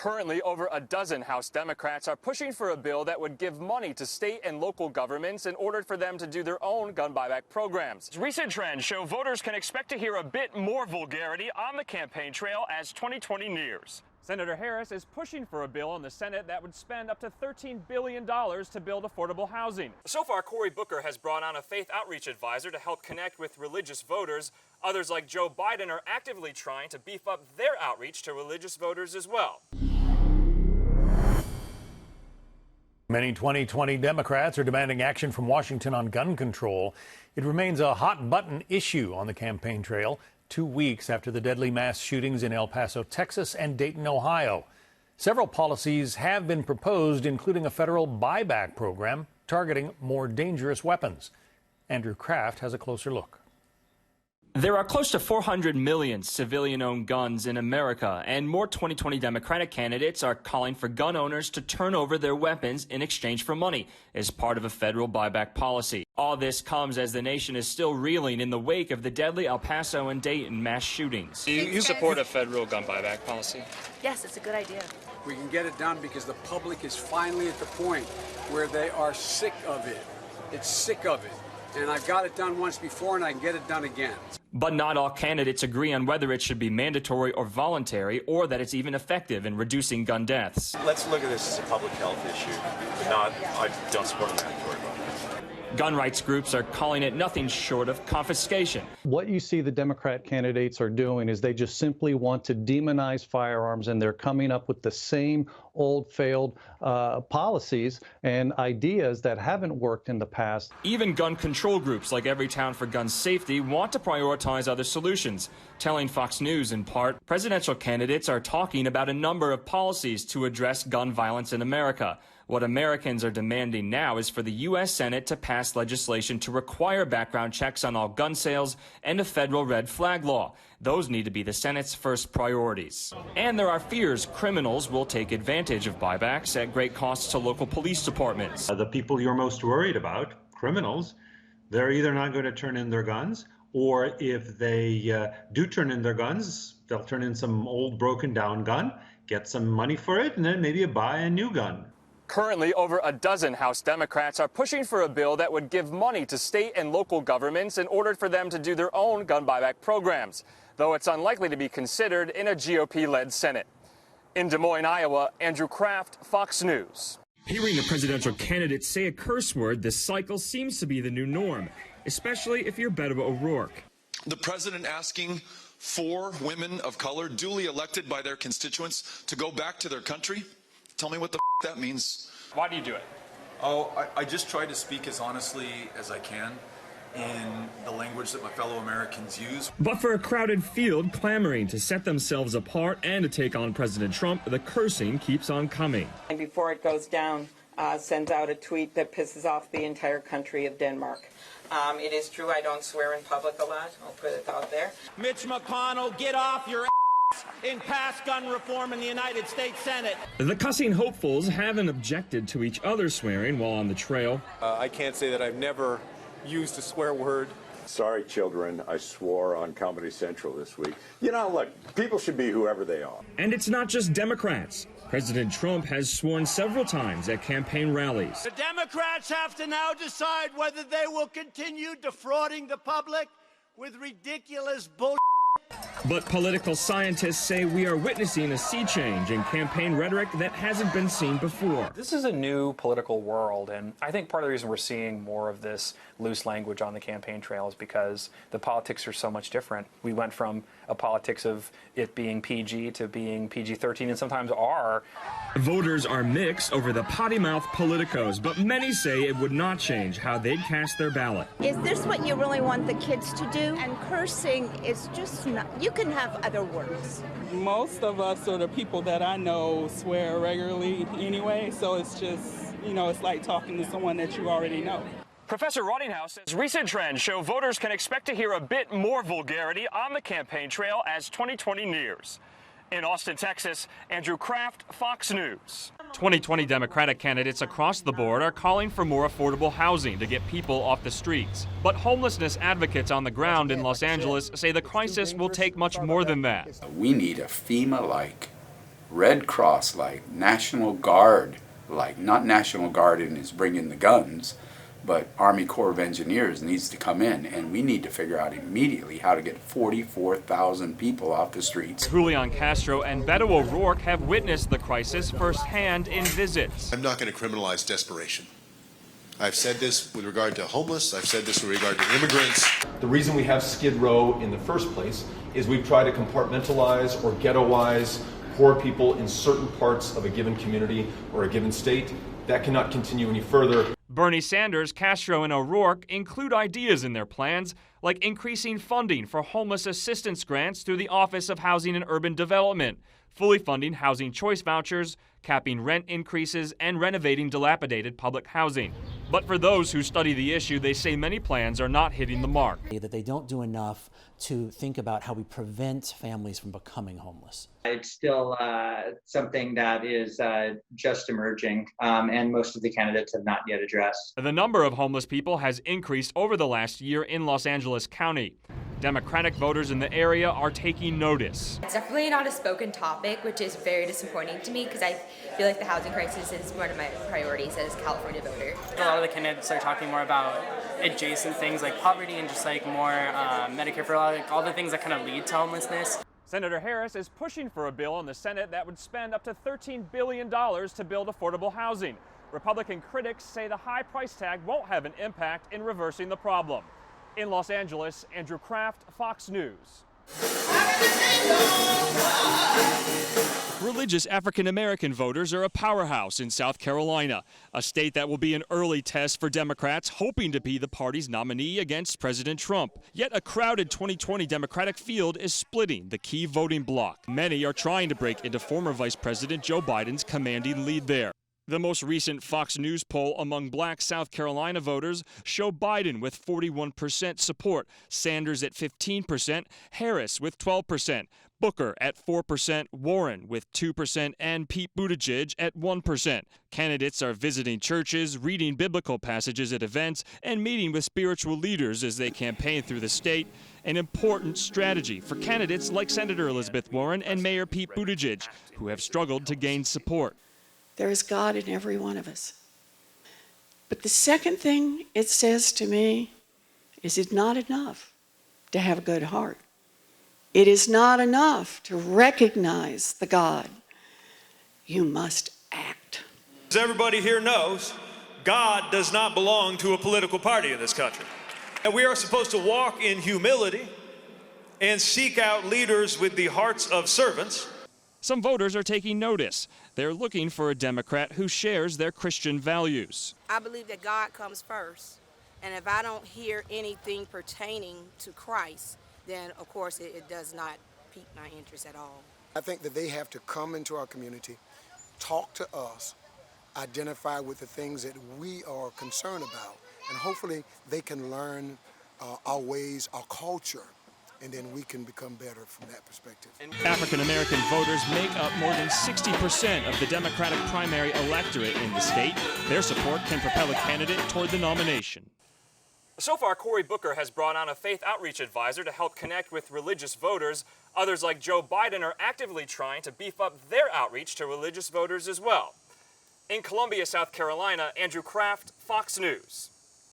Currently, over a dozen House Democrats are pushing for a bill that would give money to state and local governments in order for them to do their own gun buyback programs. Recent trends show voters can expect to hear a bit more vulgarity on the campaign trail as 2020 nears. Senator Harris is pushing for a bill in the Senate that would spend up to $13 billion to build affordable housing. So far, Cory Booker has brought on a faith outreach advisor to help connect with religious voters. Others, like Joe Biden, are actively trying to beef up their outreach to religious voters as well. Many 2020 Democrats are demanding action from Washington on gun control. It remains a hot-button issue on the campaign trail 2 weeks after the deadly mass shootings in El Paso, Texas, and Dayton, Ohio. Several policies have been proposed, including a federal buyback program targeting more dangerous weapons. Andrew Kraft has a closer look. There are close to 400 million civilian-owned guns in America, and more 2020 Democratic candidates are calling for gun owners to turn over their weapons in exchange for money as part of a federal buyback policy. All this comes as the nation is still reeling in the wake of the deadly El Paso and Dayton mass shootings. Do you support a federal gun buyback policy? Yes, it's a good idea. We can get it done because the public is finally at the point where they are sick of it. It's sick of it. And I've got it done once before, and I can get it done again. But not all candidates agree on whether it should be mandatory or voluntary, or that it's even effective in reducing gun deaths. Let's look at this as a public health issue, but I don't support a mandatory one. Gun rights groups are calling it nothing short of confiscation. What you see the Democrat candidates are doing is they just simply want to demonize firearms, and they're coming up with the same old failed policies and ideas that haven't worked in the past. Even gun control groups like Everytown for Gun Safety want to prioritize other solutions, telling Fox News in part, presidential candidates are talking about a number of policies to address gun violence in America. What Americans are demanding now is for the U.S. Senate to pass legislation to require background checks on all gun sales and a federal red flag law. Those need to be the Senate's first priorities. And there are fears criminals will take advantage of buybacks at great costs to local police departments. The people you're most worried about, criminals, they're either not going to turn in their guns, or if they do turn in their guns, they'll turn in some old broken down gun, get some money for it, and then maybe buy a new gun. Currently, over a dozen House Democrats are pushing for a bill that would give money to state and local governments in order for them to do their own gun buyback programs, though it's unlikely to be considered in a GOP-led Senate. In Des Moines, Iowa, Andrew Kraft, Fox News. Hearing the presidential candidates say a curse word this cycle seems to be the new norm, especially if you're Beto O'Rourke. The president asking for women of color duly elected by their constituents to go back to their country? Tell me what the that means. Why do you do it? Oh, I just try to speak as honestly as I can in the language that my fellow Americans use. But for a crowded field clamoring to set themselves apart and to take on President Trump, the cursing keeps on coming. And before it goes down, sends out a tweet that pisses off the entire country of Denmark. It is true I don't swear in public a lot. I'll put it out there. Mitch McConnell, get off your and pass gun reform in the United States Senate. The cussing hopefuls haven't objected to each other swearing while on the trail. I can't say that I've never used a swear word. Sorry, children, I swore on Comedy Central this week. You know, look, people should be whoever they are. And it's not just Democrats. President Trump has sworn several times at campaign rallies. The Democrats have to now decide whether they will continue defrauding the public with ridiculous bullshit. But political scientists say we are witnessing a sea change in campaign rhetoric that hasn't been seen before. This is a new political world, and I think part of the reason we're seeing more of this loose language on the campaign trail is because the politics are so much different. We went from a politics of it being PG to being PG-13 and sometimes R. Voters are mixed over the potty-mouth politicos, but many say it would not change how they'd cast their ballot. Is this what you really want the kids to do? And cursing is just not, you can have other words. Most of us, or the people that I know, swear regularly anyway, so it's just, you know, it's like talking to someone that you already know. Professor Rottinghouse says recent trends show voters can expect to hear a bit more vulgarity on the campaign trail as 2020 nears. In Austin, Texas, Andrew Kraft, Fox News. 2020 Democratic candidates across the board are calling for more affordable housing to get people off the streets. But homelessness advocates on the ground in Los Angeles say the crisis will take much more than that. We need a FEMA-like Red Cross-like, National Guard-like, not National Guard and is bringing the guns, but Army Corps of Engineers needs to come in, and we need to figure out immediately how to get 44,000 people off the streets. Julian Castro and Beto O'Rourke have witnessed the crisis firsthand in visits. I'm not going to criminalize desperation. I've said this with regard to homeless, I've said this with regard to immigrants. The reason we have Skid Row in the first place is we've tried to compartmentalize or ghettoize poor people in certain parts of a given community or a given state. That cannot continue any further. Bernie Sanders, Castro, and O'Rourke include ideas in their plans, like increasing funding for homeless assistance grants through the Office of Housing and Urban Development, fully funding housing choice vouchers, capping rent increases, and renovating dilapidated public housing. But for those who study the issue, they say many plans are not hitting the mark. That they don't do enough to think about how we prevent families from becoming homeless. It's still something that is just emerging, and most of the candidates have not yet addressed. The number of homeless people has increased over the last year in Los Angeles County. Democratic voters in the area are taking notice. It's definitely not a spoken topic, which is very disappointing to me because I feel like the housing crisis is one of my priorities as a California voter. A lot of the candidates are talking more about adjacent things like poverty and just like more Medicare for all, like all the things that kind of lead to homelessness. Senator Harris is pushing for a bill in the Senate that would spend up to $13 billion to build affordable housing. Republican critics say the high price tag won't have an impact in reversing the problem. In Los Angeles, Andrew Kraft, Fox News. Religious African-American voters are a powerhouse in South Carolina, a state that will be an early test for Democrats hoping to be the party's nominee against President Trump. Yet a crowded 2020 Democratic field is splitting the key voting bloc. Many are trying to break into former Vice President Joe Biden's commanding lead there. The most recent Fox News poll among black South Carolina voters show Biden with 41% support, Sanders at 15%, Harris with 12%, Booker at 4%, Warren with 2%, and Pete Buttigieg at 1%. Candidates are visiting churches, reading biblical passages at events, and meeting with spiritual leaders as they campaign through the state, an important strategy for candidates like Senator Elizabeth Warren and Mayor Pete Buttigieg, who have struggled to gain support. There is God in every one of us. But the second thing it says to me is it's not enough to have a good heart. It is not enough to recognize the God. You must act. As everybody here knows, God does not belong to a political party in this country. And we are supposed to walk in humility and seek out leaders with the hearts of servants. Some voters are taking notice. They're looking for a Democrat who shares their Christian values. I believe that God comes first. And if I don't hear anything pertaining to Christ, then of course it does not pique my interest at all. I think that they have to come into our community, talk to us, identify with the things that we are concerned about, and hopefully they can learn our ways, our culture, and then we can become better from that perspective. African-American voters make up more than 60% of the Democratic primary electorate in the state. Their support can propel a candidate toward the nomination. So far, Cory Booker has brought on a faith outreach advisor to help connect with religious voters. Others like Joe Biden are actively trying to beef up their outreach to religious voters as well. In Columbia, South Carolina, Andrew Kraft, Fox News.